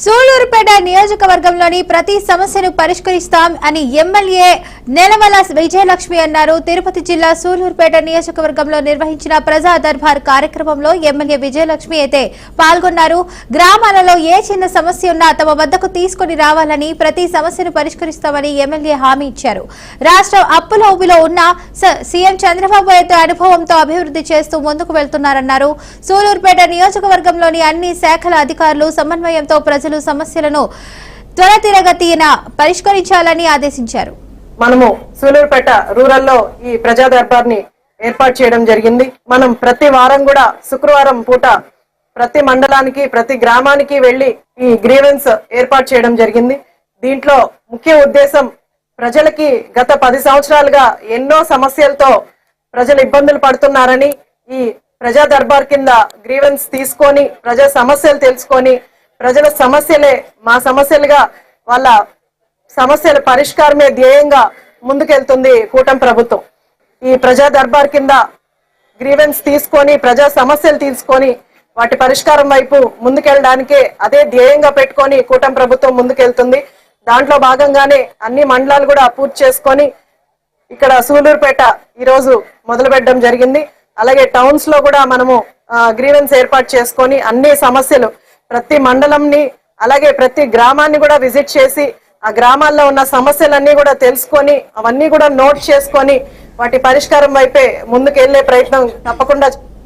సూళ్లూరుపేట నియోజకవర్గంలోని ప్రతి సమస్యను పరిష్కరిస్తాం అని ఎమ్మెల్యే నెలమల విజయలక్ష్మి అన్నారు. తిరుపతి జిల్లా సూళ్లూరుపేట నియోజకవర్గంలో నిర్వహించిన ప్రజా దర్బార్ కార్యక్రమంలో ఎమ్మెల్యే విజయలక్ష్మి అయితే పాల్గొన్నారు. గ్రామాలలో ఏ చిన్న సమస్య ఉన్నా తమ వద్దకు తీసుకుని రావాలని, ప్రతి సమస్యను పరిష్కరిస్తామని ఎమ్మెల్యే హామీ ఇచ్చారు. రాష్ట్రం అప్పుల ఊబిలో ఉన్న సీఎం చంద్రబాబు అయితే అనుభవంతో అభివృద్ధి చేస్తూ ముందుకు వెళ్తున్నారన్నారు. సూళ్లూరుపేట నియోజకవర్గంలోని అన్ని శాఖల అధికారులు సమన్వయంతో ప్రజలు సమస్యలను త్వరితగతిన పరిష్కరించాలని ఆదేశించారు. మనము సూళ్లూరుపేట రూరల్ లో ఈ ప్రజా దర్బార్ ని ఏర్పాటు చేయడం జరిగింది. మనం ప్రతి వారం కూడా శుక్రవారం పూట ప్రతి మండలానికి, ప్రతి గ్రామానికి వెళ్లి ఈ గ్రీవెన్స్ ఏర్పాటు చేయడం జరిగింది. దీంట్లో ముఖ్య ఉద్దేశం ప్రజలకి గత 10 సంవత్సరాలుగా ఎన్నో సమస్యలతో ప్రజలు ఇబ్బందులు పడుతున్నారని, ఈ ప్రజా దర్బార్ కింద గ్రీవెన్స్ తీసుకొని ప్రజా సమస్యలు తెలుసుకొని ప్రజల సమస్యలే మా సమస్యలుగా, వాళ్ళ సమస్యల పరిష్కారమే ధ్యేయంగా ముందుకెళ్తుంది కూటమి ప్రభుత్వం. ఈ ప్రజా దర్బార్ కింద గ్రీవెన్స్ తీసుకొని ప్రజా సమస్యలు తీసుకొని వాటి పరిష్కారం వైపు ముందుకెళ్ళడానికే అదే ధ్యేయంగా పెట్టుకొని కూటమి ప్రభుత్వం ముందుకెళ్తుంది. దాంట్లో భాగంగానే అన్ని మండలాలు కూడా పూర్తి చేసుకొని ఇక్కడ సూళ్లూరుపేట ఈ రోజు మొదలు పెట్టడం జరిగింది. అలాగే టౌన్స్ లో కూడా మనము గ్రీవెన్స్ ఏర్పాటు చేసుకొని అన్ని సమస్యలు ప్రతి మండలంని అలాగే ప్రతి గ్రామాన్ని కూడా విజిట్ చేసి ఆ గ్రామాల్లో ఉన్న సమస్యలన్నీ కూడా తెలుసుకొని అవన్నీ కూడా నోట్ చేసుకొని వాటి పరిష్కారం వైపే ముందుకు వెళ్లే ప్రయత్నం తప్పకుండా